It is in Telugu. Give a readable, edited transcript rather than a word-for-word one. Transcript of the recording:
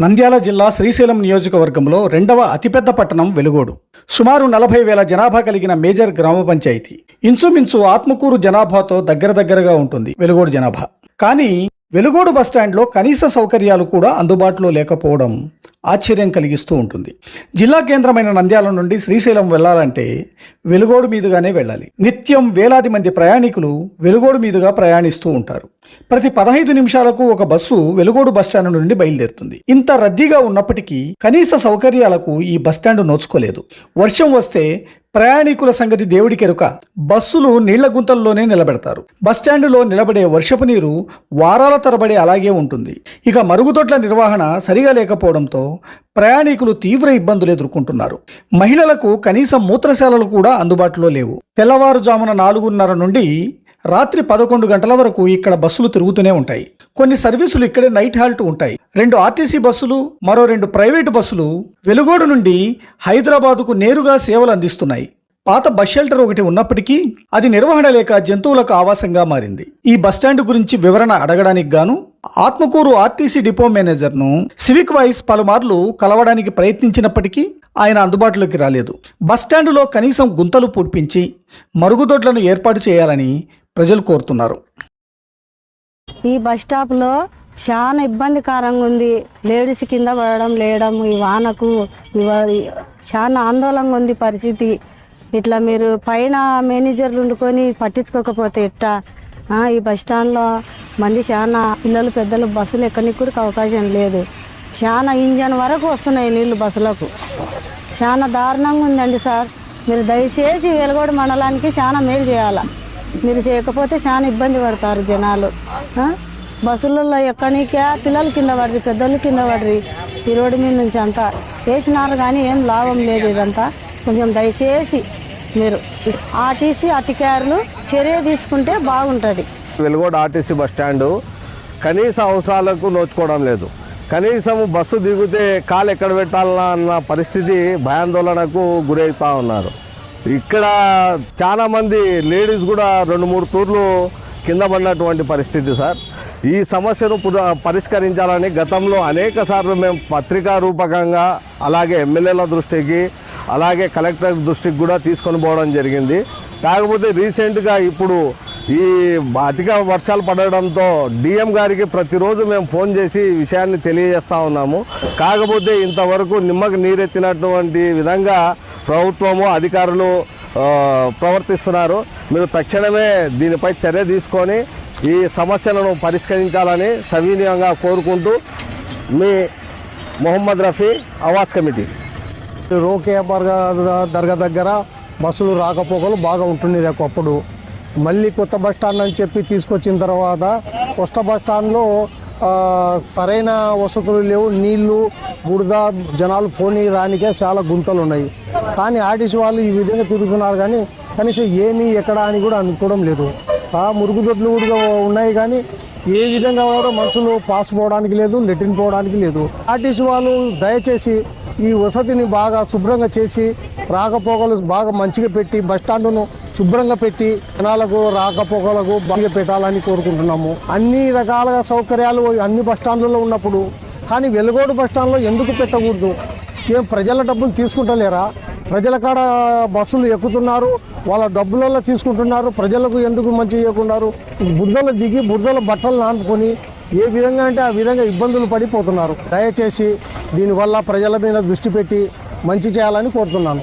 నంద్యాల జిల్లా శ్రీశైలం నియోజకవర్గంలో రెండవ అతిపెద్ద పట్టణం వెలుగోడు. సుమారు 40,000 జనాభా కలిగిన మేజర్ గ్రామ పంచాయతీ. ఇంచుమించు ఆత్మకూరు జనాభాతో దగ్గరగా ఉంటుంది వెలుగోడు జనాభా. కానీ వెలుగోడు బస్టాండ్లో కనీస సౌకర్యాలు కూడా అందుబాటులో లేకపోవడం ఆశ్చర్యం కలిగిస్తూ ఉంటుంది. జిల్లా కేంద్రమైన నంద్యాల నుండి శ్రీశైలం వెళ్లాలంటే వెలుగోడు మీదుగానే వెళ్ళాలి. నిత్యం వేలాది మంది ప్రయాణికులు వెలుగోడు మీదుగా ప్రయాణిస్తూ ఉంటారు. ప్రతి 15 నిమిషాలకు ఒక బస్సు వెలుగోడు బస్టాండ్ నుండి బయలుదేరుతుంది. ఇంత రద్దీగా ఉన్నప్పటికీ కనీస సౌకర్యాలకు ఈ బస్టాండ్ నోచుకోలేదు. వర్షం వస్తే ప్రయాణికుల సంగతి దేవుడికెరుక. బస్సులు నీళ్ల గుంతల్లోనే నిలబెడతారు. బస్టాండులో నిలబడే వర్షపు నీరు వారాల తరబడి అలాగే ఉంటుంది. ఇక మరుగుదొడ్ల నిర్వహణ సరిగా లేకపోవడంతో ప్రయాణికులు తీవ్ర ఇబ్బందులు ఎదుర్కొంటున్నారు. మహిళలకు కనీసం మూత్రశాలలు కూడా అందుబాటులో లేవు. తెల్లవారుజామున 4:30 నుండి రాత్రి 11 గంటల వరకు ఇక్కడ బస్సులు తిరుగుతూనే ఉంటాయి. కొన్ని సర్వీసులు ఇక్కడే నైట్ హాల్ట్ ఉంటాయి. 2 ఆర్టీసీ బస్సులు, మరో 2 ప్రైవేటు బస్సులు వెలుగోడు నుండి హైదరాబాదుకు నేరుగా సేవలు అందిస్తున్నాయి. పాత బస్ షెల్టర్ ఒకటి ఉన్నప్పటికీ అది నిర్వహణ లేక జంతువులకు ఆవాసంగా మారింది. ఈ బస్టాండ్ గురించి వివరణ అడగడానికి గాను ఆత్మకూరు ఆర్టీసీ డిపో మేనేజర్ను సివిక్ వాయిస్ పలుమార్లు కలవడానికి ప్రయత్నించినప్పటికీ ఆయన అందుబాటులోకి రాలేదు. బస్టాండులో కనీసం గుంతలు పూడ్పించి మరుగుదొడ్లను ఏర్పాటు చేయాలని ప్రజలు కోరుతున్నారు. ఈ బస్ స్టాప్లో చాలా ఇబ్బందికరంగా ఉంది. లేడీస్ కింద పడడం లేయడం ఈ వానకు చాలా ఆందోళనగా ఉంది పరిస్థితి. ఇట్లా మీరు పైన మేనేజర్లు వండుకొని పట్టించుకోకపోతే ఎట్టా? ఈ బస్ స్టాండ్లో మంది చాలా పిల్లలు పెద్దలు బస్సులు ఎక్కడానికి కూడా అవకాశం లేదు. చాలా ఇంజన్ వరకు వస్తున్నాయి నీళ్లు బస్సులకు. చాలా దారుణంగా ఉందండి సార్. మీరు దయచేసి వెలుగోడు మండలానికి చాలా మేలు చేయాలా. మీరు చేయకపోతే చాలా ఇబ్బంది పడతారు జనాలు. బస్సులలో ఎక్కడికే పిల్లలు కింద పడరు, పెద్దలు కింద పడరు. ఈ రోడ్డు మీద నుంచి అంతా వేసినారు కానీ ఏం లాభం లేదు. ఇదంతా కొంచెం దయచేసి మీరు ఆర్టీసీ అధికారులు చర్య తీసుకుంటే బాగుంటుంది. వెలుగోడు ఆర్టీసీ బస్ స్టాండు కనీస అవసరాలకు నోచుకోవడం లేదు. కనీసం బస్సు దిగితే కాలు ఎక్కడ పెట్టాలన్నా అన్న పరిస్థితి భయాందోళనకు గురవుతూ ఉన్నారు. ఇక్కడ చాలామంది లేడీస్ కూడా 2-3 తూర్లు కింద పడినటువంటి పరిస్థితి సార్. ఈ సమస్యను పరిష్కరించాలని గతంలో అనేక సార్లు మేము పత్రికా రూపకంగా అలాగే ఎమ్మెల్యేల దృష్టికి అలాగే కలెక్టర్ దృష్టికి కూడా తీసుకొని పోవడం జరిగింది. కాకపోతే రీసెంట్గా ఇప్పుడు ఈ అధిక వర్షాలు పడడంతో డిఎం గారికి ప్రతిరోజు మేము ఫోన్ చేసి ఈ విషయాన్ని తెలియజేస్తూ ఉన్నాము. కాకపోతే ఇంతవరకు నిమ్మకు నీరెత్తినటువంటి విధంగా ప్రభుత్వము అధికారులు ప్రవర్తిస్తున్నారు. మీరు తక్షణమే దీనిపై చర్య తీసుకొని ఈ సమస్యలను పరిష్కరించాలని సవినీయంగా కోరుకుంటూ మీ మొహమ్మద్ రఫీ ఆవాజ్ కమిటీ. రోకే దర్గా దగ్గర బస్సులు రాకపోకలు బాగా ఉంటుండేది ఒకప్పుడు. మళ్ళీ కొత్త బస్ స్టాండ్ అని చెప్పి తీసుకొచ్చిన తర్వాత కొత్త బస్ స్టాండ్లో సరైన వసతులు లేవు. నీళ్లు బురద జనాలు పోనీ రానికే చాలా గుంతలు ఉన్నాయి. కానీ ఆర్టీసీ వాళ్ళు ఈ విధంగా తిరుగుతున్నారు కానీ కనీసం ఏమీ ఎక్కడ అని కూడా అనుకోవడం లేదు. మురుగుదొడ్లు కూడా ఉన్నాయి కానీ ఏ విధంగా కూడా మనుషులు పాస్ పోవడానికి లేదు, లెట్రిన్ పోవడానికి లేదు. ఆర్టీసీ వాళ్ళు దయచేసి ఈ వసతిని బాగా శుభ్రంగా చేసి రాకపోకలు బాగా మంచిగా పెట్టి బస్టాండును శుభ్రంగా పెట్టి జనాలకు రాకపోకలకు బాగా పెట్టాలని కోరుకుంటున్నాము. అన్ని రకాల సౌకర్యాలు అన్ని బస్టాండ్లలో ఉన్నప్పుడు కానీ వెలుగోడు బస్టాండ్లో ఎందుకు పెట్టకూడదు? ఏం ప్రజల డబ్బులు తీసుకుంటలేరా? ప్రజల కాడ బస్సులు ఎక్కుతున్నారు, వాళ్ళ డబ్బులలో తీసుకుంటున్నారు. ప్రజలకు ఎందుకు మంచి చేయకున్నారు? బురదలు దిగి బురదల బట్టలు నాటుకొని ఏ విధంగా అంటే ఆ విధంగా ఇబ్బందులు పడిపోతున్నారు. దయచేసి దీనివల్ల ప్రజల మీద దృష్టి పెట్టి మంచి చేయాలని కోరుతున్నాను.